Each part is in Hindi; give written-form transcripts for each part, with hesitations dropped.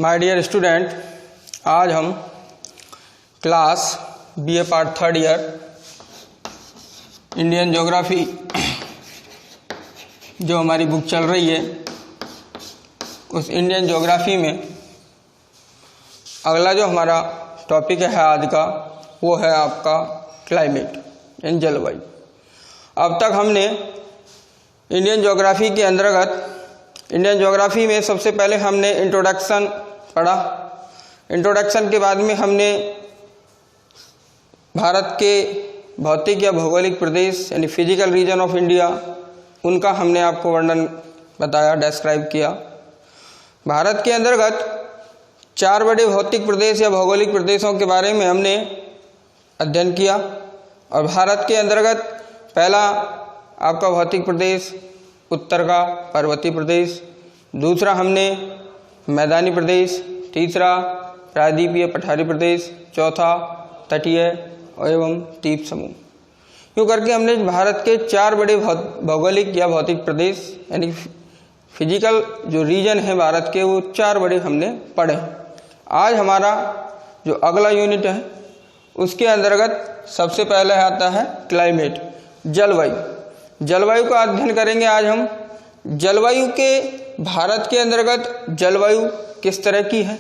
माय डियर स्टूडेंट, आज हम class BA part third year Indian geography जो हमारी बुक चल रही है उस इंडियन ज्योग्राफी में अगला जो हमारा टॉपिक है आज का वो है आपका क्लाइमेट यानी जलवायु। अब तक हमने इंडियन ज्योग्राफी के अंतर्गत इंडियन ज्योग्राफी में सबसे पहले हमने इंट्रोडक्शन पढ़ा। इंट्रोडक्शन के बाद में हमने भारत के भौतिक या भौगोलिक प्रदेश यानी फिजिकल रीजन ऑफ इंडिया उनका हमने आपको वर्णन बताया, डिस्क्राइब किया। भारत के अंतर्गत 4 बड़े भौतिक प्रदेश या भौगोलिक प्रदेशों के बारे में हमने अध्ययन किया और भारत के अंतर्गत पहला आपका भौतिक प्रदेश उत्तर का पर्वतीय प्रदेश, दूसरा हमने मैदानी प्रदेश, तीसरा प्रायद्वीपीय पठारी प्रदेश, चौथा तटीय एवं द्वीप समूह। यूँ करके हमने भारत के 4 बड़े भौगोलिक या भौतिक प्रदेश यानी फिजिकल जो रीजन है भारत के वो 4 बड़े हमने पढ़े। आज हमारा जो अगला यूनिट है उसके अंतर्गत सबसे पहले आता है क्लाइमेट, जलवायु। जलवायु का अध्ययन करेंगे आज हम। जलवायु के भारत के अंतर्गत जलवायु किस तरह की है,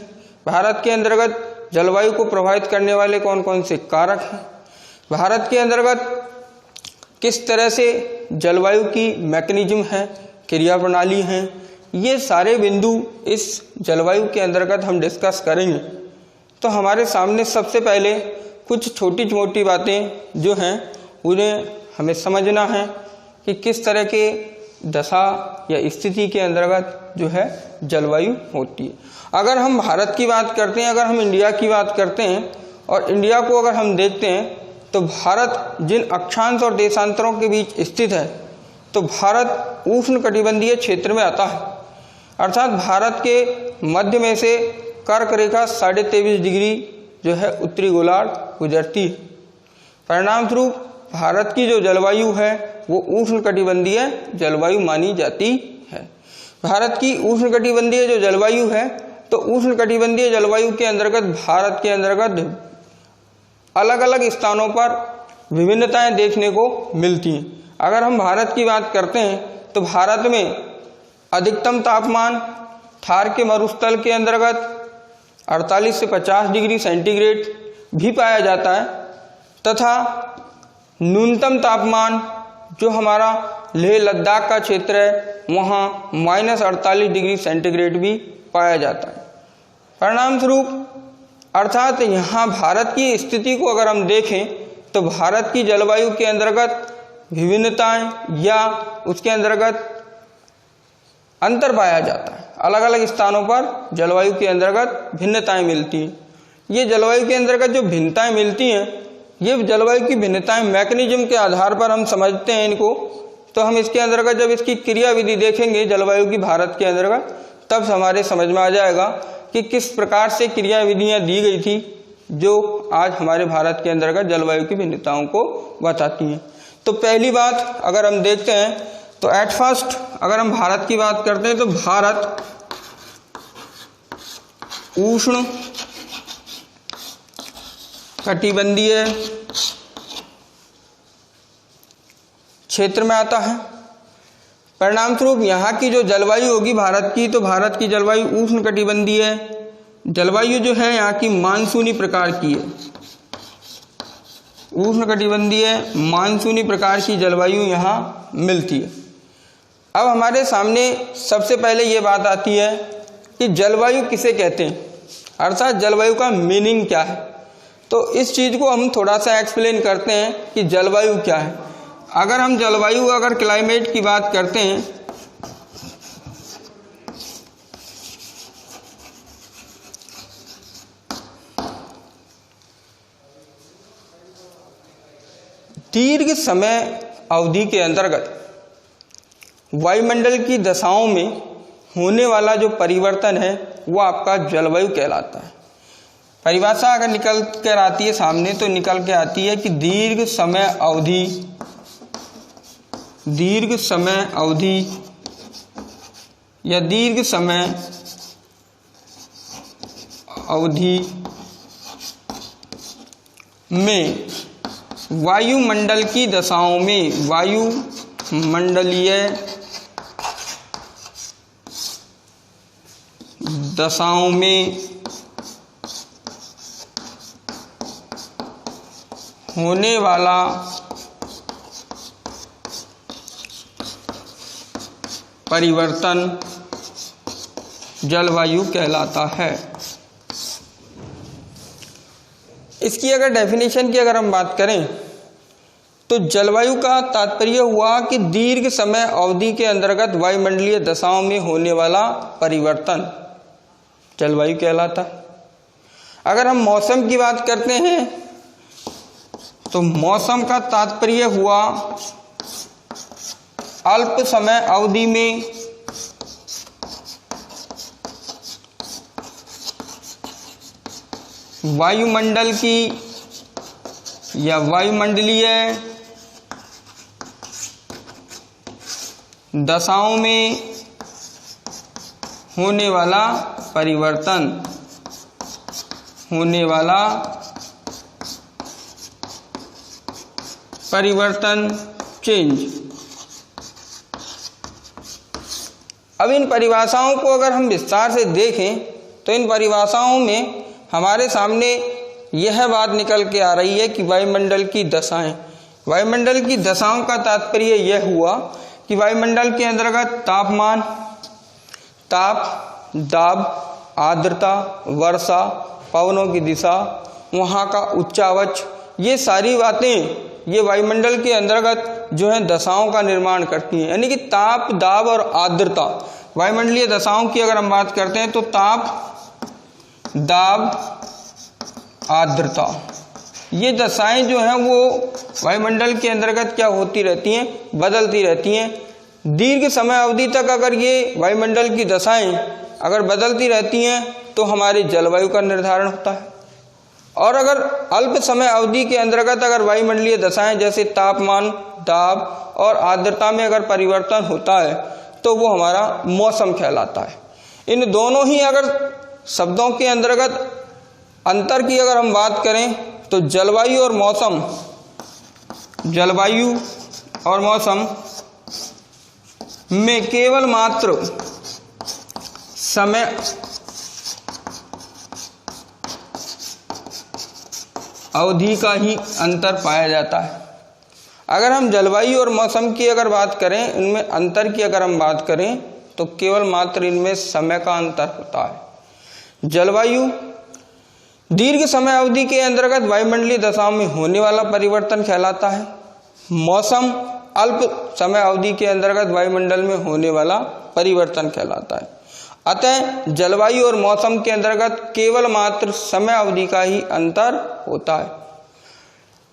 भारत के अंतर्गत जलवायु को प्रभावित करने वाले कौन कौन से कारक हैं, भारत के अंतर्गत किस तरह से जलवायु की मैकेनिज्म है, क्रिया प्रणाली हैं, ये सारे बिंदु इस जलवायु के अंतर्गत हम डिस्कस करेंगे। तो हमारे सामने सबसे पहले कुछ छोटी मोटी बातें जो हैं उन्हें हमें समझना है कि किस तरह के दशा या स्थिति के अंतर्गत जो है जलवायु होती है। अगर हम भारत की बात करते हैं, अगर हम इंडिया की बात करते हैं और इंडिया को अगर हम देखते हैं तो भारत जिन अक्षांश और देशांतरों के बीच स्थित है तो भारत उष्णकटिबंधीय क्षेत्र में आता है, अर्थात भारत के मध्य में से कर्क रेखा 23.5 डिग्री जो है उत्तरी गोलार्ध गुजरती है। परिणाम स्वरूप भारत की जो जलवायु है वो उष्णकटिबंधीय जलवायु मानी जाती है। भारत की उष्णकटिबंधीय जो जलवायु है तो उष्णकटिबंधीय जलवायु के अंतर्गत भारत के अंतर्गत अलग अलग स्थानों पर विभिन्नताएं देखने को मिलती हैं। अगर हम भारत की बात करते हैं तो भारत में अधिकतम तापमान थार के मरुस्थल के अंतर्गत 48 से 50 डिग्री सेंटीग्रेड भी पाया जाता है तथा न्यूनतम तापमान जो हमारा लेह लद्दाख का क्षेत्र है वहाँ -48 डिग्री सेंटीग्रेड भी पाया जाता है। परिणाम स्वरूप अर्थात यहाँ भारत की स्थिति को अगर हम देखें तो भारत की जलवायु के अंतर्गत विभिन्नताएं या उसके अंतर्गत अंतर पाया जाता है। अलग अलग स्थानों पर जलवायु के अंतर्गत भिन्नताएं मिलती हैं। ये जलवायु के अंतर्गत जो भिन्नताएं मिलती हैं ये जलवायु की भिन्नताएं मैकेनिज्म के आधार पर हम समझते हैं इनको। तो हम इसके अंतर्गत जब इसकी क्रिया विधि देखेंगे जलवायु की भारत के अंतर्गत तब हमारे समझ में आ जाएगा कि किस प्रकार से क्रिया विधियाँ दी गई थी जो आज हमारे भारत के अंतर्गत जलवायु की भिन्नताओं को बताती हैं। तो पहली बात अगर हम देखते हैं तो एट फर्स्ट अगर हम भारत की बात करते हैं तो भारत उष्ण कटिबंधीय क्षेत्र में आता है। परिणाम स्वरूप यहाँ की जो जलवायु होगी भारत की, तो भारत की जलवायु उष्ण कटिबंधीय जलवायु जो है यहाँ की मानसूनी प्रकार की है। उष्ण कटिबंधीय मानसूनी प्रकार की जलवायु यहाँ मिलती है। अब हमारे सामने सबसे पहले ये बात आती है कि जलवायु किसे कहते हैं, अर्थात जलवायु का मीनिंग क्या है। तो इस चीज़ को हम थोड़ा सा एक्सप्लेन करते हैं कि जलवायु क्या है। अगर हम जलवायु अगर क्लाइमेट की बात करते हैं दीर्घ समय अवधि के अंतर्गत वायुमंडल की दशाओं में होने वाला जो परिवर्तन है वो आपका जलवायु कहलाता है। परिभाषा अगर निकल कर आती है सामने तो निकल के आती है कि दीर्घ समय अवधि या दीर्घ समय अवधि में वायुमंडल की दशाओं में, वायुमंडलीय दशाओं में होने वाला परिवर्तन जलवायु कहलाता है। इसकी अगर डेफिनेशन की अगर हम बात करें तो जलवायु का तात्पर्य हुआ कि दीर्घ समय अवधि के अंतर्गत वायुमंडलीय दशाओं में होने वाला परिवर्तन जलवायु कहलाता है। अगर हम मौसम की बात करते हैं तो मौसम का तात्पर्य हुआ अल्प समय अवधि में वायुमंडल की या वायुमंडलीय दशाओं में होने वाला परिवर्तन, चेंज। अब इन परिभाषाओं को अगर हम विस्तार से देखें तो इन परिभाषाओं में हमारे सामने यह बात निकल के आ रही है कि वायुमंडल की दशाएं, वायुमंडल की दशाओं का तात्पर्य यह हुआ कि वायुमंडल के अंतर्गत तापमान, ताप, दाब, आर्द्रता, वर्षा, पवनों की दिशा, वहाँ का उच्चावच, ये सारी बातें ये वायुमंडल के अंतर्गत जो है दशाओं का निर्माण करती हैं। यानी कि ताप, दाब और आर्द्रता, वायुमंडलीय दशाओं की अगर हम बात करते हैं तो ताप, दाब, आर्द्रता, ये दशाएं जो हैं वो वायुमंडल के अंतर्गत क्या होती रहती हैं, बदलती रहती हैं। दीर्घ समय अवधि तक अगर ये वायुमंडल की दशाएं अगर बदलती रहती हैं तो हमारी जलवायु का निर्धारण होता है। और अगर अल्प समय अवधि के अंतर्गत अगर वायुमंडलीय दशाएं जैसे तापमान, दाब और आर्द्रता में अगर परिवर्तन होता है तो वो हमारा मौसम कहलाता है। इन दोनों ही अगर शब्दों के अंतर्गत अंतर की अगर हम बात करें तो जलवायु और मौसम में केवल मात्र समय अवधि का ही अंतर पाया जाता है। अगर हम जलवायु और मौसम की अगर बात करें, इनमें अंतर की अगर हम बात करें तो केवल मात्र इनमें समय का अंतर होता है। जलवायु दीर्घ समय अवधि के अंतर्गत वायुमंडलीय दशाओं में होने वाला परिवर्तन कहलाता है। मौसम अल्प समय अवधि के अंतर्गत वायुमंडल में होने वाला परिवर्तन कहलाता है। अतः जलवायु और मौसम के अंतर्गत केवल मात्र समय अवधि का ही अंतर होता है।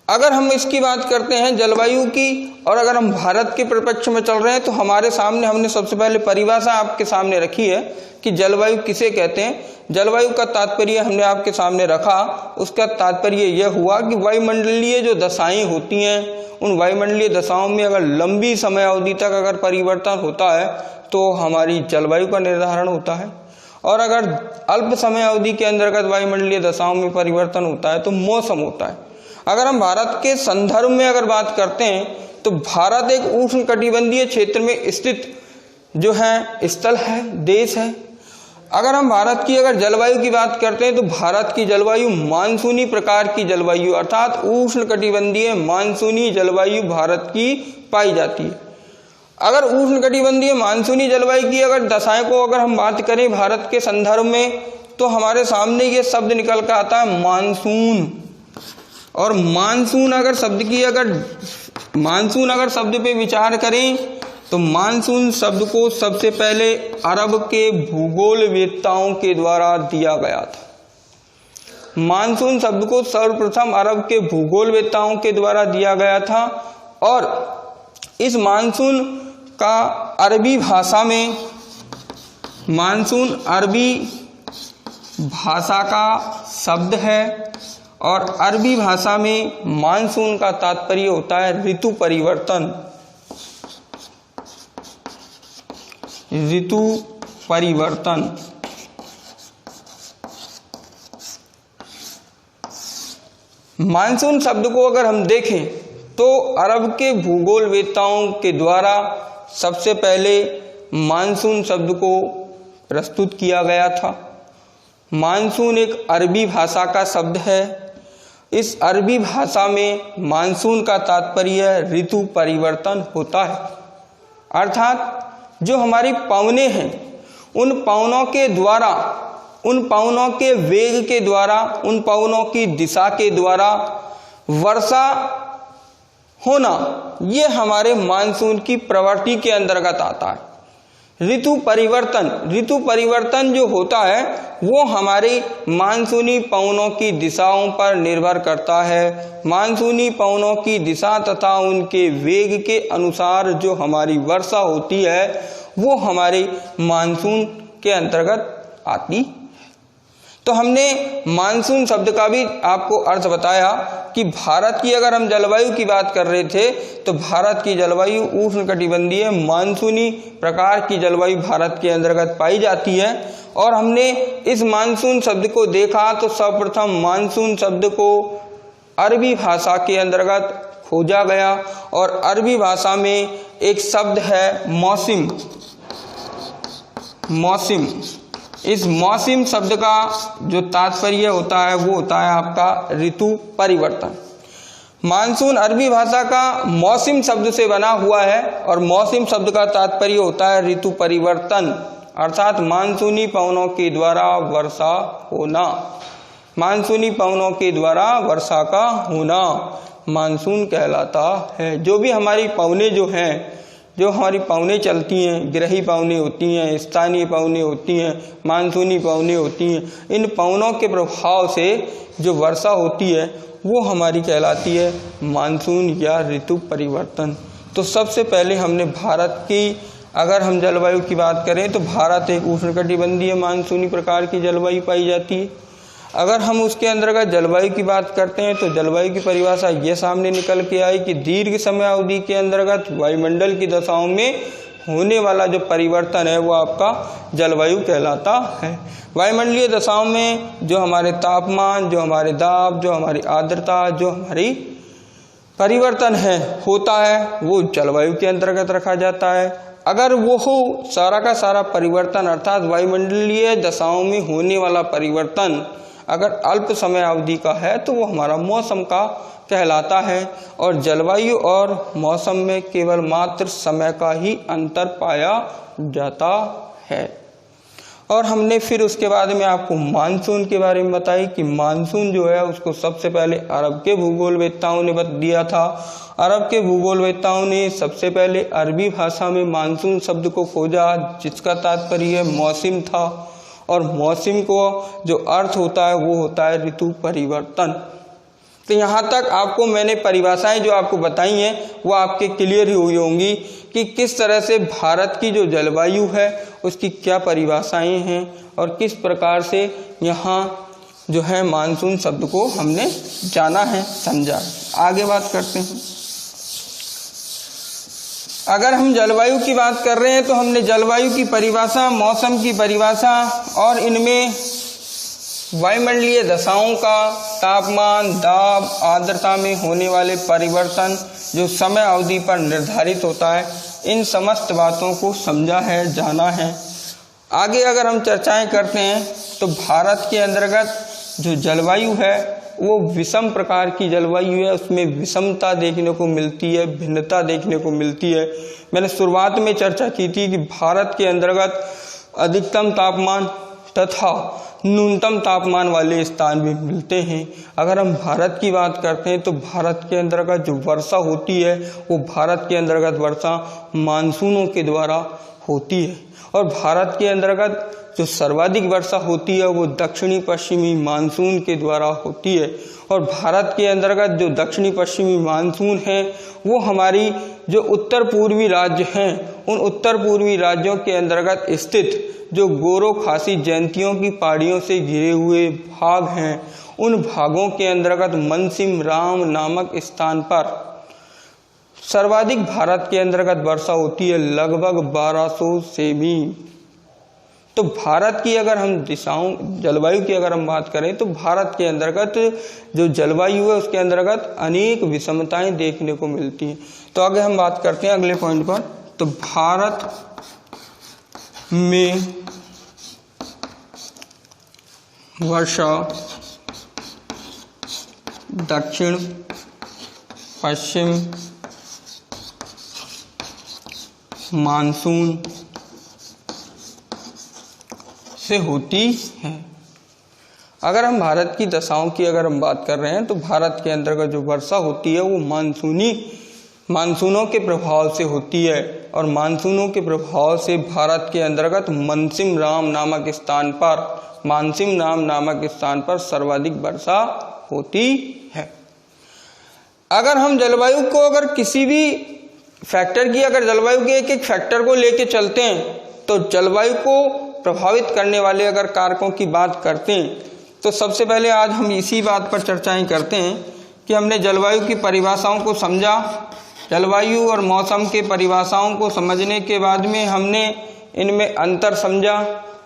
अगर हम इसकी बात करते हैं जलवायु की, और अगर हम भारत के परिप्रेक्ष्य में चल रहे हैं तो हमारे सामने हमने सबसे पहले परिभाषा आपके सामने रखी है कि जलवायु किसे कहते हैं। जलवायु का तात्पर्य हमने आपके सामने रखा, उसका तात्पर्य यह हुआ कि वायुमंडलीय जो दशाएं होती हैं उन वायुमंडलीय दशाओं में अगर लंबी समय अवधि तक अगर परिवर्तन होता है तो हमारी जलवायु का निर्धारण होता है। और अगर अल्प समय अवधि के अंतर्गत वायुमंडलीय दशाओं में परिवर्तन होता है तो मौसम होता है। अगर हम भारत के संदर्भ में अगर बात करते हैं तो भारत एक उष्णकटिबंधीय क्षेत्र में स्थित जो है स्थल है, देश है। अगर हम भारत की अगर जलवायु की बात करते हैं तो भारत की जलवायु मानसूनी प्रकार की जलवायु अर्थात उष्णकटिबंधीय मानसूनी जलवायु भारत की पाई जाती है। अगर उष्णकटिबंधीय मानसूनी जलवायु की अगर दशाएं को अगर हम बात करें भारत के संदर्भ में तो हमारे सामने ये शब्द निकल कर आता है मानसून। और मानसून अगर शब्द पे विचार करें तो मानसून शब्द को सबसे पहले अरब के भूगोलवेत्ताओं के द्वारा दिया गया था। मानसून शब्द को सर्वप्रथम अरब के भूगोलवेत्ताओं के द्वारा दिया गया था और इस मानसून का अरबी भाषा में, मानसून अरबी भाषा का शब्द है और अरबी भाषा में मानसून का तात्पर्य होता है ऋतु परिवर्तन। ऋतु परिवर्तन मानसून शब्द को अगर हम देखें तो अरब के भूगोलवेत्ताओं के द्वारा सबसे पहले मानसून शब्द को प्रस्तुत किया गया था। मानसून एक अरबी भाषा का शब्द है। इस अरबी भाषा में मानसून का तात्पर्य ऋतु परिवर्तन होता है, अर्थात जो हमारी पवनें हैं उन पवनों के द्वारा, उन पवनों के वेग के द्वारा, उन पवनों की दिशा के द्वारा वर्षा होना, ये हमारे मानसून की प्रवृत्ति के अंतर्गत आता है। ऋतु परिवर्तन जो होता है वो हमारी मानसूनी पवनों की दिशाओं पर निर्भर करता है। मानसूनी पवनों की दिशा तथा उनके वेग के अनुसार जो हमारी वर्षा होती है वो हमारे मानसून के अंतर्गत आती है। तो हमने मानसून शब्द का भी आपको अर्थ बताया कि भारत की अगर हम जलवायु की बात कर रहे थे तो भारत की जलवायु उष्णकटिबंधीय मानसूनी प्रकार की जलवायु भारत के अंतर्गत पाई जाती है। और हमने इस मानसून शब्द को देखा तो सर्वप्रथम मानसून शब्द को अरबी भाषा के अंतर्गत खोजा गया और अरबी भाषा में एक शब्द है मौसम। इस मौसम शब्द का जो तात्पर्य होता है वो होता है आपका ऋतु परिवर्तन। मानसून अरबी भाषा का मौसम शब्द से बना हुआ है और मौसम शब्द का तात्पर्य होता है ऋतु परिवर्तन, अर्थात मानसूनी पवनों के द्वारा वर्षा होना। मानसूनी पवनों के द्वारा वर्षा का होना मानसून कहलाता है। जो भी हमारी पवनें जो हैं, जो हमारी पवनें चलती हैं, ग्रही पवनें होती हैं, स्थानीय पवनें होती हैं, मानसूनी पवनें होती हैं, इन पवनों के प्रभाव से जो वर्षा होती है वो हमारी कहलाती है मानसून या ऋतु परिवर्तन। तो सबसे पहले हमने भारत की अगर हम जलवायु की बात करें तो भारत एक उष्णकटिबंधीय मानसूनी प्रकार की जलवायु पाई जाती है। अगर हम उसके अंतर्गत जलवायु की बात करते हैं तो जलवायु की परिभाषा ये सामने निकल के आई कि दीर्घ समय अवधि के अंतर्गत वायुमंडल की दशाओं में होने वाला जो परिवर्तन है वो आपका जलवायु कहलाता है। वायुमंडलीय दशाओं में जो हमारे तापमान, जो हमारे दाब, जो हमारी आर्द्रता, जो हमारी परिवर्तन है होता है वो जलवायु के अंतर्गत रखा जाता है। अगर वो हो सारा का सारा परिवर्तन अर्थात वायुमंडलीय दशाओं में होने वाला परिवर्तन अगर अल्प समय अवधि का है तो वो हमारा मौसम का कहलाता है। और जलवायु और मौसम में केवल मात्र समय का ही अंतर पाया जाता है। और हमने फिर उसके बाद में आपको मानसून के बारे में बताई कि मानसून जो है उसको सबसे पहले अरब के भूगोलवेत्ताओं ने बता दिया था। अरब के भूगोलवेत्ताओं ने सबसे पहले अरबी भाषा में मानसून शब्द को खोजा जिसका तात्पर्य मौसम था। और मौसम को जो अर्थ होता है वो होता है ऋतु परिवर्तन। तो यहाँ तक आपको मैंने परिभाषाएं जो आपको बताई हैं वो आपके क्लियर ही हुई होंगी कि किस तरह से भारत की जो जलवायु है उसकी क्या परिभाषाएं हैं और किस प्रकार से यहाँ जो है मानसून शब्द को हमने जाना है, समझा। आगे बात करते हैं। अगर हम जलवायु की बात कर रहे हैं तो हमने जलवायु की परिभाषा, मौसम की परिभाषा और इनमें वायुमंडलीय दशाओं का तापमान, दाब, आर्द्रता में होने वाले परिवर्तन जो समय अवधि पर निर्धारित होता है, इन समस्त बातों को समझा है, जाना है। आगे अगर हम चर्चाएं करते हैं तो भारत के अंतर्गत जो जलवायु है वो विषम प्रकार की जलवायु है। उसमें विषमता देखने को मिलती है, भिन्नता देखने को मिलती है। मैंने शुरुआत में चर्चा की थी कि भारत के अंतर्गत अधिकतम तापमान तथा न्यूनतम तापमान वाले स्थान भी मिलते हैं। अगर हम भारत की बात करते हैं तो भारत के अंतर्गत जो वर्षा होती है वो भारत के अंतर्गत वर्षा मानसूनों के द्वारा होती है। और भारत के अंतर्गत जो सर्वाधिक वर्षा होती है वो दक्षिणी पश्चिमी मानसून के द्वारा होती है। और भारत के अंतर्गत जो दक्षिणी पश्चिमी मानसून है वो हमारी जो उत्तर पूर्वी राज्य हैं उन उत्तर पूर्वी राज्यों के अंतर्गत स्थित जो गोरो खासी जयंतियों की पहाड़ियों से घिरे हुए भाग हैं उन भागों के अंतर्गत मनसिम राम नामक स्थान पर सर्वाधिक भारत के अंतर्गत वर्षा होती है, लगभग 1200 सेमी। तो भारत की अगर हम दिशाओं जलवायु की अगर हम बात करें तो भारत के अंतर्गत जो जलवायु है उसके अंतर्गत अनेक विषमताएं देखने को मिलती हैं। तो आगे हम बात करते हैं अगले पॉइंट पर। तो भारत में वर्षा दक्षिण पश्चिम मानसून से होती है। अगर हम भारत की दशाओं की अगर हम बात कर रहे हैं तो भारत के अंतर्गत जो वर्षा होती है वो मानसूनों के प्रभाव से होती है, और मानसूनों के प्रभाव से भारत के अंतर्गत मानसिम नाम नामक स्थान पर सर्वाधिक वर्षा होती है। अगर हम जलवायु को अगर किसी भी फैक्टर की अगर जलवायु के एक एक फैक्टर को लेके चलते हैं तो जलवायु को प्रभावित करने वाले अगर कारकों की बात करते हैं तो सबसे पहले आज हम इसी बात पर चर्चाएं करते हैं कि हमने जलवायु की परिभाषाओं को समझा। जलवायु और मौसम के परिभाषाओं को समझने के बाद में हमने इनमें अंतर समझा।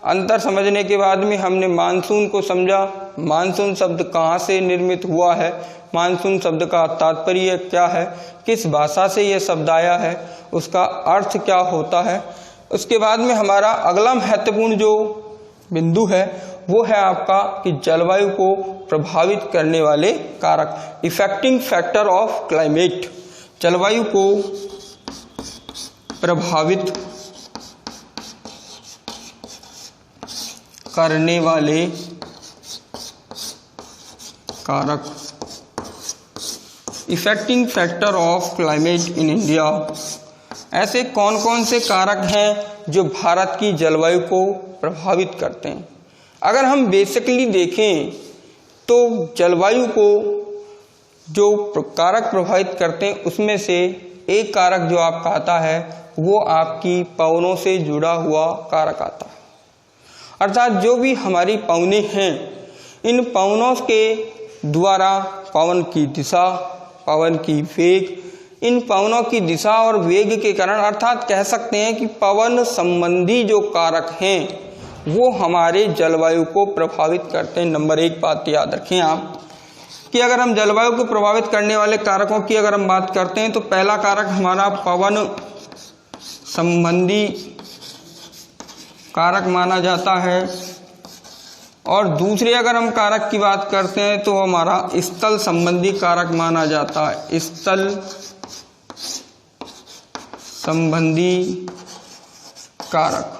अंतर समझने के बाद में हमने मानसून को समझा। मानसून शब्द कहाँ से निर्मित हुआ है, मानसून शब्द का तात्पर्य क्या है, किस भाषा से यह शब्द आया है, उसका अर्थ क्या होता है। उसके बाद में हमारा अगला महत्वपूर्ण जो बिंदु है वो है आपका कि जलवायु को प्रभावित करने वाले कारक, इफेक्टिंग फैक्टर ऑफ क्लाइमेट। जलवायु को प्रभावित करने वाले कारक, affecting factor of climate in India. ऐसे कौन कौन से कारक हैं जो भारत की जलवायु को प्रभावित करते हैं। अगर हम बेसिकली देखें तो जलवायु को जो कारक प्रभावित करते हैं उसमें से एक कारक जो आपका आता है वो आपकी पवनों से जुड़ा हुआ कारक आता है। अर्थात जो भी हमारी पवनें हैं, इन पवनों के द्वारा पवन की दिशा, पवन की वेग, इन पवनों की दिशा और वेग के कारण अर्थात कह सकते हैं कि पवन संबंधी जो कारक हैं वो हमारे जलवायु को प्रभावित करते हैं। नंबर एक बात याद रखें आप कि अगर हम जलवायु को प्रभावित करने वाले कारकों की अगर हम बात करते हैं तो पहला कारक हमारा पवन संबंधी कारक माना जाता है, और दूसरे अगर हम कारक की बात करते हैं तो हमारा स्थल संबंधी कारक माना जाता है। स्थल संबंधी कारक,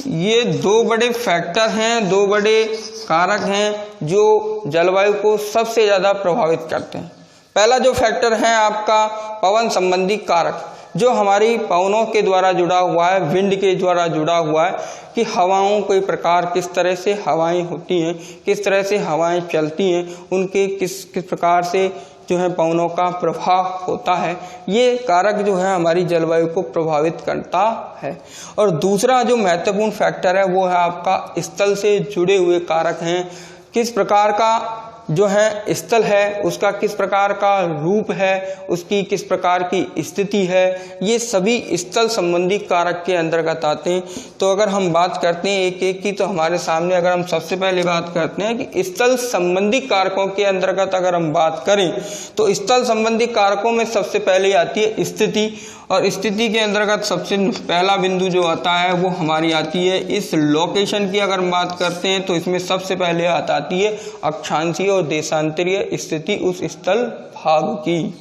ये दो बड़े फैक्टर हैं, दो बड़े कारक हैं जो जलवायु को सबसे ज़्यादा प्रभावित करते हैं। पहला जो फैक्टर है आपका पवन संबंधी कारक, जो हमारी पवनों के द्वारा जुड़ा हुआ है, विंड के द्वारा जुड़ा हुआ है कि हवाओं के प्रकार, किस तरह से हवाएं होती हैं, किस तरह से हवाएं चलती हैं, उनके किस प्रकार से जो है पवनों का प्रभाव होता है। ये कारक जो है हमारी जलवायु को प्रभावित करता है। और दूसरा जो महत्वपूर्ण फैक्टर है वो है आपका स्थल से जुड़े हुए कारक हैं। किस प्रकार का जो है स्थल है, उसका किस प्रकार का रूप है, उसकी किस प्रकार की स्थिति है, ये सभी स्थल संबंधी कारक के अंतर्गत आते हैं। तो अगर हम बात करते हैं एक एक की तो हमारे सामने अगर हम सबसे पहले बात करते हैं कि स्थल संबंधी कारकों के अंतर्गत अगर हम बात करें तो स्थल संबंधी कारकों में सबसे पहले आती है स्थिति, और स्थिति के अंतर्गत सबसे पहला बिंदु जो आता है वो हमारी आती है इस लोकेशन की। अगर हम बात करते हैं तो इसमें सबसे पहले आती है अक्षांशीय और देशांतरीय स्थिति उस स्थल भाग की।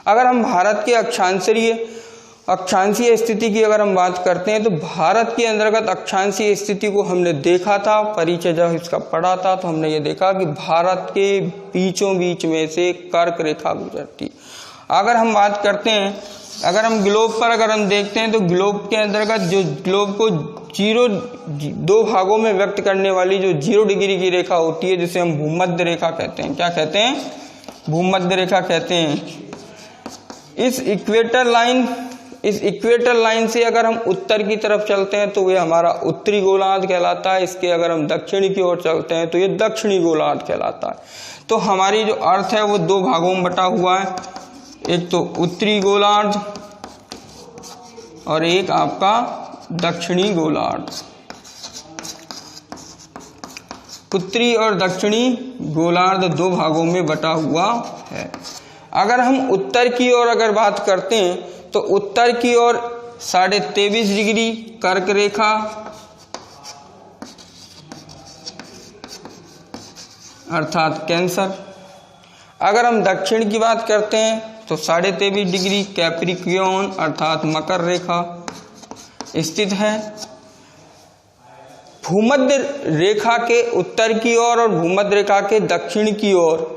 अगर हम भारत के अक्षांशीय स्थिति की अगर हम बात करते हैं तो भारत के अंतर्गत अक्षांशीय स्थिति को हमने देखा था, परिचय जब इसका पढ़ा था तो हमने ये देखा कि भारत के बीचों बीच में से कर्क रेखा गुजरती। अगर हम बात करते हैं, अगर हम ग्लोब पर अगर हम देखते हैं तो ग्लोब के अंतर्गत जो ग्लोब को दो भागों में व्यक्त करने वाली जो 0 डिग्री की रेखा होती है जिसे हम भूमध्य रेखा कहते हैं। क्या कहते हैं? भूमध्य रेखा कहते हैं। इस इक्वेटर लाइन से अगर हम उत्तर की तरफ चलते हैं तो ये हमारा उत्तरी गोलार्ध कहलाता है। इसके अगर हम दक्षिणी की ओर चलते हैं तो ये दक्षिणी गोलार्ध कहलाता है। तो हमारी जो अर्थ है वो दो भागों में बटा हुआ है, एक तो उत्तरी गोलार्ध और एक आपका दक्षिणी गोलार्ध। उत्तरी और दक्षिणी गोलार्ध दो भागों में बटा हुआ है। अगर हम उत्तर की ओर अगर बात करते हैं तो उत्तर की ओर 23.5 डिग्री कर्क रेखा, अर्थात कैंसर। अगर हम दक्षिण की बात करते हैं तो 23.5 डिग्री कैप्रिकॉर्न अर्थात मकर रेखा स्थित है। भूमध्य रेखा के उत्तर की ओर और भूमध्य रेखा के दक्षिण की ओर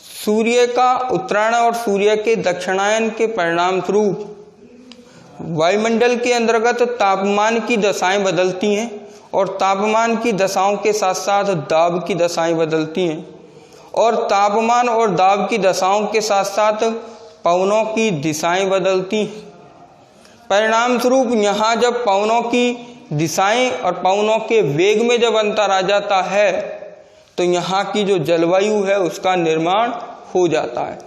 सूर्य का उत्तरायण और सूर्य के दक्षिणायन के परिणाम स्वरूप वायुमंडल के अंतर्गत तापमान की दशाएं बदलती हैं और तापमान की दशाओं के साथ साथ दाब की दशाएं बदलती हैं और तापमान और दाब की दशाओं के साथ साथ पवनों की दिशाएं बदलती हैं। परिणाम स्वरूप यहाँ जब पवनों की दिशाएं और पवनों के वेग में जब अंतर आ जाता है तो यहाँ की जो जलवायु है उसका निर्माण हो जाता है।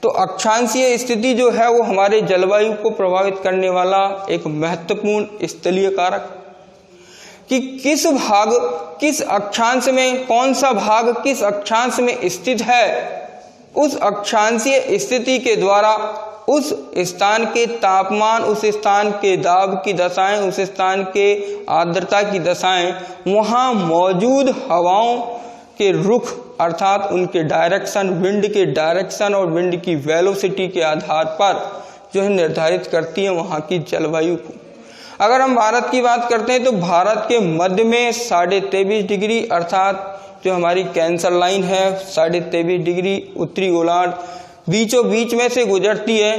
तो अक्षांशीय स्थिति जो है वो हमारे जलवायु को प्रभावित करने वाला एक महत्वपूर्ण स्थलीय कारक कि किस भाग किस अक्षांश में कौन सा भाग किस अक्षांश में स्थित है, उस अक्षांशीय स्थिति के द्वारा उस स्थान के तापमान, उस स्थान के दाब की दशाएं, उस स्थान के आर्द्रता की दशाएं, वहाँ मौजूद हवाओं के रुख अर्थात उनके डायरेक्शन, विंड के डायरेक्शन और विंड की वेलोसिटी के आधार पर जो है निर्धारित करती है वहाँ की जलवायु को। अगर हम भारत की बात करते हैं तो भारत के मध्य में 23.5 डिग्री अर्थात जो हमारी कैंसर लाइन है 23.5 डिग्री उत्तरी गोलार्ध बीचों बीच में से गुजरती है,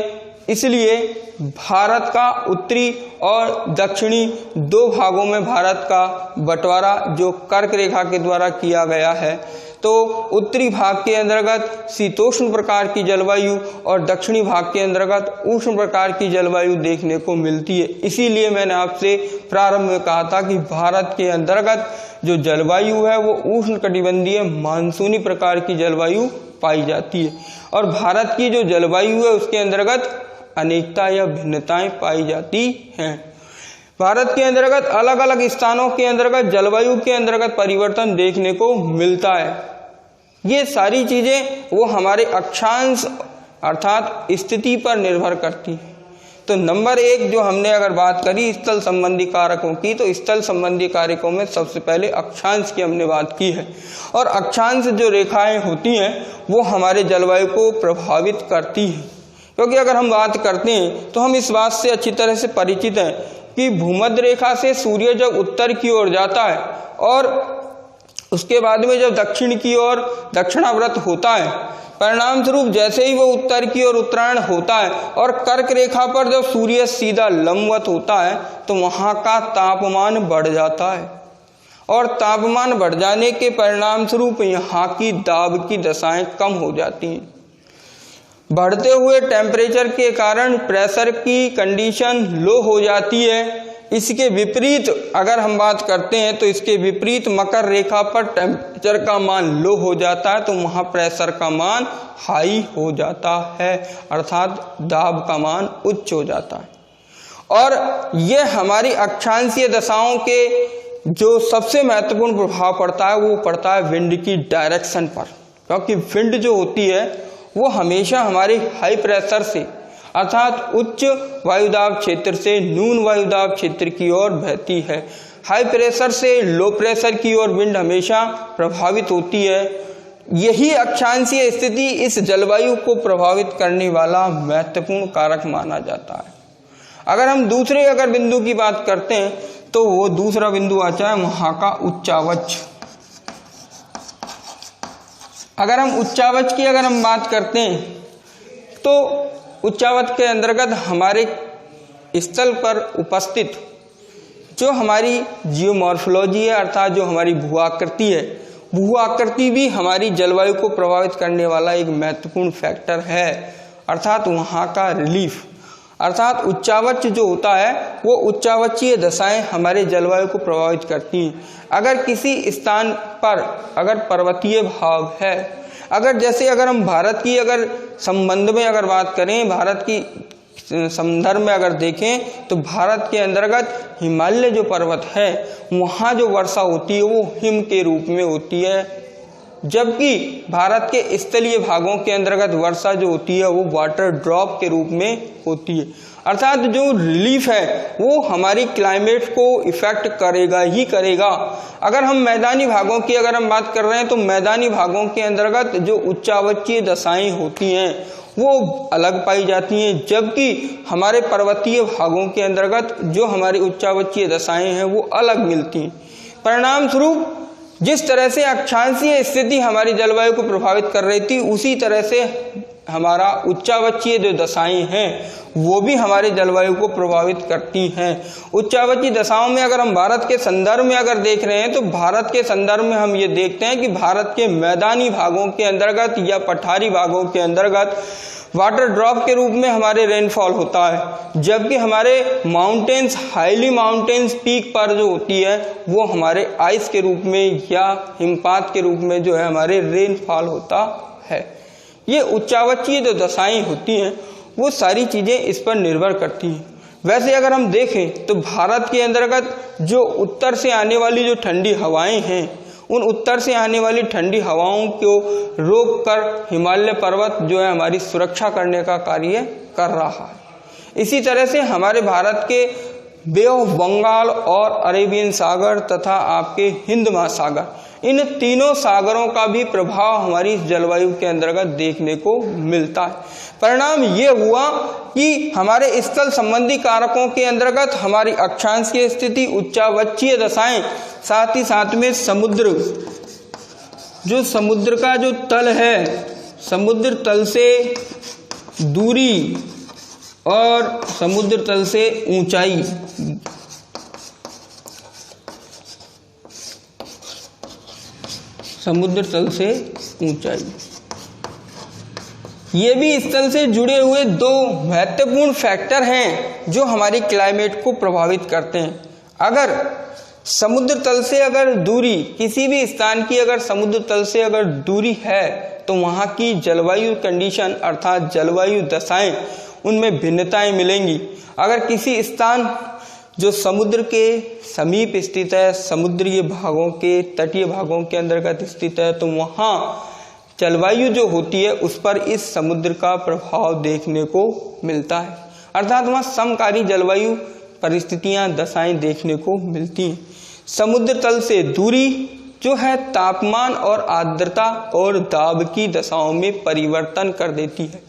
इसलिए भारत का उत्तरी और दक्षिणी दो भागों में भारत का बंटवारा जो कर्क रेखा के द्वारा किया गया है। तो उत्तरी भाग के अंतर्गत शीतोष्ण प्रकार की जलवायु और दक्षिणी भाग के अंतर्गत उष्ण प्रकार की जलवायु देखने को मिलती है। इसीलिए मैंने आपसे प्रारंभ में कहा था कि भारत के अंतर्गत जो जलवायु है वो उष्ण कटिबंधीय मानसूनी प्रकार की जलवायु पाई जाती है और भारत की जो जलवायु है उसके अंतर्गत अनेकता या भिन्नताएं पाई जाती हैं। भारत के अंतर्गत अलग अलग स्थानों के अंतर्गत जलवायु के अंतर्गत परिवर्तन देखने को मिलता है। ये सारी चीजें वो हमारे अक्षांश अर्थात स्थिति पर निर्भर करती हैं। तो नंबर 1 जो हमने अगर बात करी स्थल संबंधी कारकों की, तो स्थल संबंधी कारकों में सबसे पहले अक्षांश की हमने बात की है और अक्षांश जो रेखाएं होती हैं वो हमारे जलवायु को प्रभावित करती हैं। क्योंकि अगर हम बात करते हैं तो हम इस बात से अच्छी तरह से परिचित हैं कि भूमध्य रेखा से सूर्य जब उत्तर की ओर जाता है और उसके बाद में जब दक्षिण की ओर दक्षिणाव्रत होता है, परिणाम स्वरूप जैसे ही वो उत्तर की ओर उत्तरायण होता है और कर्क रेखा पर जब सूर्य सीधा लंबवत होता है तो वहाँ का तापमान बढ़ जाता है और तापमान बढ़ जाने के परिणाम स्वरूप यहाँ की दाब की दशाएं कम हो जाती हैं। बढ़ते हुए टेम्परेचर के कारण प्रेशर की कंडीशन लो हो जाती है। इसके विपरीत अगर हम बात करते हैं तो इसके विपरीत मकर रेखा पर टेम्परेचर का मान लो हो जाता है तो वहाँ प्रेशर का मान हाई हो जाता है अर्थात दाब का मान उच्च हो जाता है। और ये हमारी अक्षांशीय दशाओं के जो सबसे महत्वपूर्ण प्रभाव पड़ता है वो पड़ता है विंड की डायरेक्शन पर, क्योंकि विंड जो होती है वो हमेशा हमारे हाई प्रेशर से अर्थात उच्च वायुदाब क्षेत्र से न्यून वायुदाब क्षेत्र की ओर बहती है। हाई प्रेशर से लो प्रेशर की ओर विंड हमेशा प्रभावित होती है। यही अक्षांशीय स्थिति इस जलवायु को प्रभावित करने वाला महत्वपूर्ण कारक माना जाता है। अगर हम दूसरे बिंदु की बात करते हैं तो वो दूसरा बिंदु आता है वहाँ का उच्चावच। अगर हम उच्चावच की बात करते हैं तो उच्चावच के अंतर्गत हमारे स्थल पर उपस्थित जो हमारी जियोमॉर्फोलॉजी है अर्थात जो हमारी भू आकृति है, भू आकृति भी हमारी जलवायु को प्रभावित करने वाला एक महत्वपूर्ण फैक्टर है अर्थात वहाँ का रिलीफ। अर्थात उच्चावच जो होता है वो उच्चावचीय दशाएं हमारे जलवायु को प्रभावित करती हैं। अगर किसी स्थान पर अगर पर्वतीय भाग है, अगर हम भारत की संबंध में बात करें, भारत की संदर्भ में अगर देखें तो भारत के अंतर्गत हिमालय जो पर्वत है वहाँ जो वर्षा होती है वो हिम के रूप में होती है, जबकि भारत के स्थलीय भागों के अंतर्गत वर्षा जो होती है वो वाटर ड्रॉप के रूप में होती है। अर्थात जो रिलीफ है वो हमारी क्लाइमेट को इफेक्ट करेगा ही करेगा। अगर हम मैदानी भागों की अगर हम बात कर रहे हैं तो मैदानी भागों के अंतर्गत जो उच्चावचीय दशाएं होती हैं वो अलग पाई जाती हैं, जबकि हमारे पर्वतीय भागों के अंतर्गत जो हमारी उच्चावचीय दशाएं हैं वो अलग मिलती हैं। परिणाम स्वरूप जिस तरह से अक्षांशीय स्थिति हमारी जलवायु को प्रभावित कर रही थी उसी तरह से हमारा उच्चावचीय जो दशाएं हैं वो भी हमारे जलवायु को प्रभावित करती हैं। उच्चावचीय दशाओं में अगर हम भारत के संदर्भ में अगर देख रहे हैं तो भारत के संदर्भ में हम ये देखते हैं कि भारत के मैदानी भागों के अंतर्गत या पठारी भागों के अंतर्गत वाटर ड्रॉप के रूप में हमारे रेनफॉल होता है, जबकि हमारे माउंटेन्स हाईली माउंटेन्स पीक पर जो होती है वो हमारे आइस के रूप में या हिमपात के रूप में जो है हमारे रेनफॉल होता है। ये उच्चावचीय जो दशाएं होती हैं वो सारी चीज़ें इस पर निर्भर करती हैं। वैसे अगर हम देखें तो भारत के अंतर्गत जो उत्तर से आने वाली जो ठंडी हवाएं हैं उन उत्तर से आने वाली ठंडी हवाओं को रोककर हिमालय पर्वत जो है हमारी सुरक्षा करने का कार्य कर रहा है। इसी तरह से हमारे भारत के बे ऑफ बंगाल और अरेबियन सागर तथा आपके हिंद महासागर, इन तीनों सागरों का भी प्रभाव हमारी जलवायु के अंतर्गत देखने को मिलता है। परिणाम ये हुआ कि हमारे स्थल संबंधी कारकों के अंतर्गत हमारी अक्षांश की स्थिति, उच्चावचीय दशाएं, साथ ही साथ में समुद्र का जो तल है, समुद्र तल से दूरी और समुद्र तल से ऊंचाई, समुद्र तल से ऊंचाई, ये भी स्थल से जुड़े हुए दो महत्वपूर्ण फैक्टर हैं जो हमारी क्लाइमेट को प्रभावित करते हैं। अगर समुद्र तल से अगर दूरी, किसी भी स्थान की अगर समुद्र तल से अगर दूरी है तो वहाँ की जलवायु कंडीशन अर्थात जलवायु दशाएं उनमें भिन्नताएं मिलेंगी। अगर किसी स्थान जो समुद्र के समीप स्थित है, समुद्रीय भागों के तटीय भागों के अंतर्गत स्थित है, तो वहाँ जलवायु जो होती है उस पर इस समुद्र का प्रभाव देखने को मिलता है। अर्थात वहाँ समकारी जलवायु परिस्थितियाँ दशाएं देखने को मिलती हैं। समुद्र तल से दूरी जो है तापमान और आर्द्रता और दाब की दशाओं में परिवर्तन कर देती है।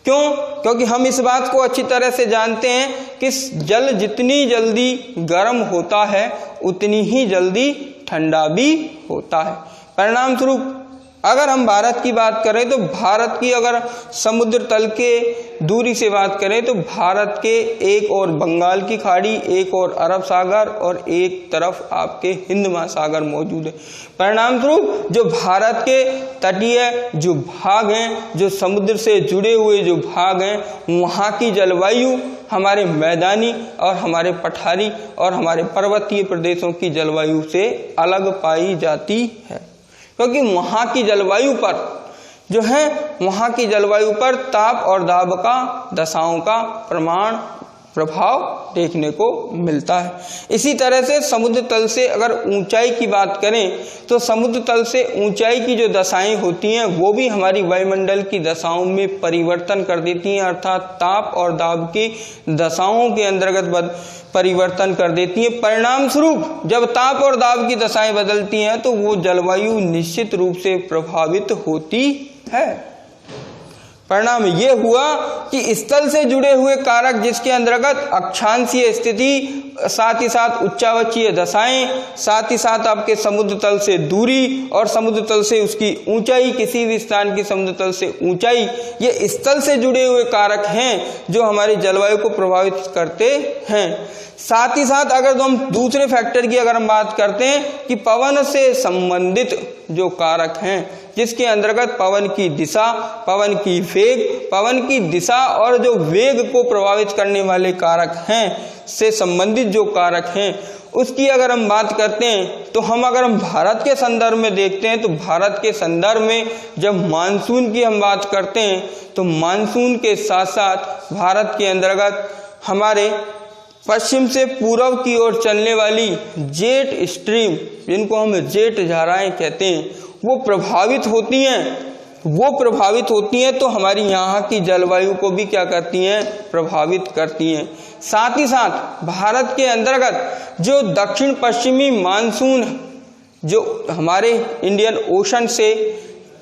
क्यों? क्योंकि हम इस बात को अच्छी तरह से जानते हैं कि जल जितनी जल्दी गर्म होता है उतनी ही जल्दी ठंडा भी होता है। परिणाम स्वरूप अगर हम भारत की बात करें तो भारत की अगर समुद्र तल के दूरी से बात करें तो भारत के एक और बंगाल की खाड़ी, एक और अरब सागर और एक तरफ आपके हिंद महासागर मौजूद है। परिणाम स्वरूप जो भारत के तटीय जो भाग हैं, जो समुद्र से जुड़े हुए जो भाग हैं, वहाँ की जलवायु हमारे मैदानी और हमारे पठारी और हमारे पर्वतीय प्रदेशों की जलवायु से अलग पाई जाती है, क्योंकि वहाँ की जलवायु पर जो है वहाँ की जलवायु पर ताप और दाब का दशाओं का प्रभाव देखने को मिलता है। इसी तरह से समुद्र तल से अगर ऊंचाई की बात करें तो समुद्र तल से ऊंचाई की जो दशाएं होती हैं वो भी हमारी वायुमंडल की दशाओं में परिवर्तन कर देती हैं, अर्थात ताप और दाब की दशाओं के अंतर्गत परिवर्तन कर देती हैं। परिणाम स्वरूप जब ताप और दाब की दशाएं बदलती हैं तो वो जलवायु निश्चित रूप से प्रभावित होती है। परिणाम ये हुआ कि स्थल से जुड़े हुए कारक जिसके अंतर्गत अक्षांशीय स्थिति, साथ ही साथ उच्चावचीय दशाएं, साथ ही साथ आपके समुद्र तल से दूरी और समुद्र तल से उसकी ऊंचाई, किसी भी स्थान की समुद्र तल से ऊंचाई, ये स्थल से जुड़े हुए कारक हैं जो हमारी जलवायु को प्रभावित करते हैं। साथ ही साथ अगर तो हम दूसरे फैक्टर की अगर हम बात करते हैं कि पवन से संबंधित जो कारक हैं जिसके अंतर्गत पवन की दिशा, पवन की वेग, पवन की दिशा और जो वेग को प्रभावित करने वाले कारक हैं से संबंधित जो कारक हैं उसकी अगर हम बात करते हैं तो अगर हम भारत के संदर्भ में देखते हैं तो भारत के संदर्भ में जब मानसून की हम बात करते हैं तो मानसून के साथ साथ भारत के अंतर्गत हमारे पश्चिम से पूर्व की ओर चलने वाली जेट स्ट्रीम, जिनको हम जेट धाराएं कहते हैं, वो प्रभावित होती हैं तो हमारी यहाँ की जलवायु को भी क्या करती हैं, प्रभावित करती हैं। साथ ही साथ भारत के अंतर्गत जो दक्षिण पश्चिमी मानसून जो हमारे इंडियन ओशन से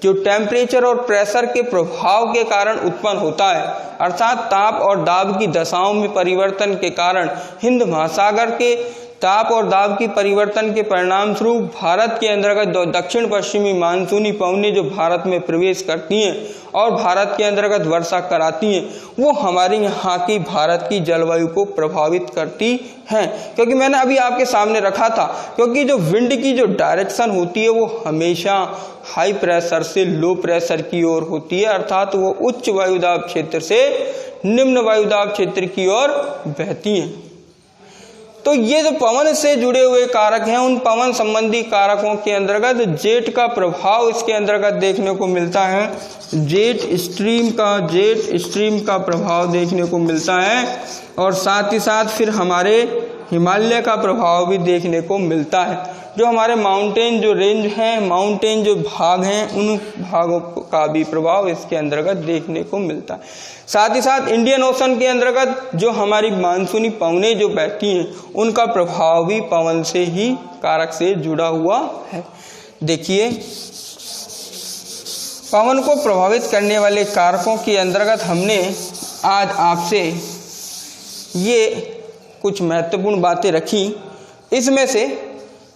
जो टेम्परेचर और प्रेशर के प्रभाव के कारण उत्पन्न होता है, अर्थात ताप और दाब की दशाओं में परिवर्तन के कारण हिंद महासागर के ताप और दाब की परिवर्तन के परिणाम स्वरूप भारत के अंतर्गत दक्षिण पश्चिमी मानसूनी पवनें जो भारत में प्रवेश करती हैं और भारत के अंतर्गत वर्षा कराती हैं, वो हमारे यहाँ की भारत की जलवायु को प्रभावित करती हैं। क्योंकि मैंने अभी आपके सामने रखा था, क्योंकि जो विंड की जो डायरेक्शन होती है वो हमेशा हाई प्रेशर से लो प्रेशर की ओर होती है, अर्थात वो उच्च वायुदाब क्षेत्र से निम्न वायुदाब क्षेत्र की ओर बहती हैं। तो ये जो पवन से जुड़े हुए कारक हैं, उन पवन संबंधी कारकों के अंतर्गत जेट का प्रभाव इसके अंतर्गत देखने को मिलता है। जेट स्ट्रीम का प्रभाव देखने को मिलता है और साथ ही साथ फिर हमारे हिमालय का प्रभाव भी देखने को मिलता है। जो हमारे माउंटेन जो रेंज हैं, माउंटेन जो भाग हैं, उन भागों का भी प्रभाव इसके अंतर्गत देखने को मिलता है। साथ ही साथ इंडियन ओशन के अंतर्गत जो हमारी मानसूनी पवनें जो बहती हैं, उनका प्रभाव भी पवन से ही कारक से जुड़ा हुआ है। देखिए, पवन को प्रभावित करने वाले कारकों के अंतर्गत हमने आज आपसे ये कुछ महत्वपूर्ण बातें रखी। इसमें से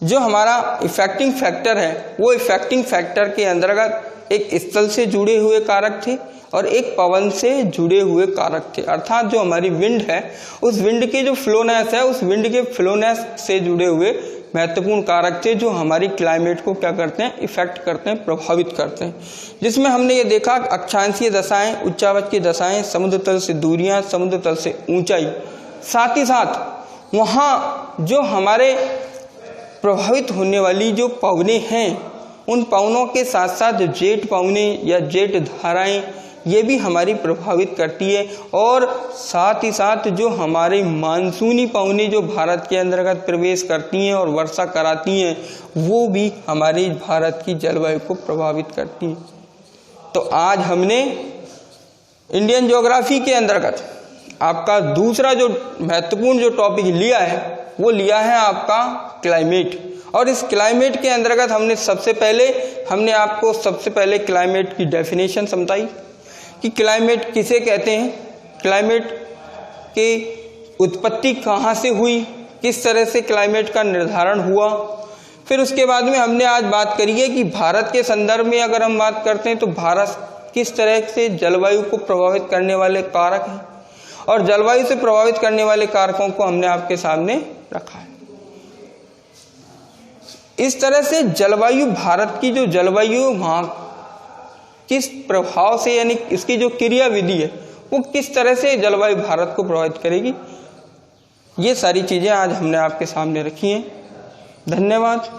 जो हमारा इफेक्टिंग फैक्टर है, वो इफेक्टिंग फैक्टर के अंतर्गत एक स्थल से जुड़े हुए कारक थे और एक पवन से जुड़े हुए कारक थे, अर्थात जो हमारी विंड है, उस विंड की जो फ्लोनेस है, उस विंड के फ्लोनेस से जुड़े हुए महत्वपूर्ण कारक थे जो हमारी क्लाइमेट को क्या करते हैं, इफेक्ट करते हैं, प्रभावित करते हैं। जिसमें हमने ये देखा अक्षांशीय दशाएं, उच्चावच की दशाएं, समुद्र तल से दूरियां, समुद्र तल से ऊंचाई, साथ ही साथ वहाँ जो हमारे प्रभावित होने वाली जो पवनें हैं, उन पवनों के साथ साथ जेट पवनें या जेट धाराएं ये भी हमारी प्रभावित करती है। और साथ ही साथ जो हमारे मानसूनी पवनें जो भारत के अंतर्गत प्रवेश करती हैं और वर्षा कराती हैं, वो भी हमारी भारत की जलवायु को प्रभावित करती हैं। तो आज हमने इंडियन ज्योग्राफी के अंतर्गत आपका दूसरा जो महत्वपूर्ण जो टॉपिक लिया है, वो लिया है आपका क्लाइमेट। और इस क्लाइमेट के अंतर्गत हमने आपको सबसे पहले क्लाइमेट की डेफिनेशन समझाई कि क्लाइमेट किसे कहते हैं, क्लाइमेट की उत्पत्ति कहाँ से हुई, किस तरह से क्लाइमेट का निर्धारण हुआ। फिर उसके बाद में हमने आज बात करी है कि भारत के संदर्भ में अगर हम बात करते हैं तो भारत किस तरह से जलवायु को प्रभावित करने वाले कारक हैं, और जलवायु से प्रभावित करने वाले कारकों को हमने आपके सामने रखा है। इस तरह से जलवायु, भारत की जो जलवायु वहाँ किस प्रभाव से, यानी इसकी जो क्रिया विधि है वो किस तरह से जलवायु भारत को प्रभावित करेगी, ये सारी चीजें आज हमने आपके सामने रखी हैं। धन्यवाद।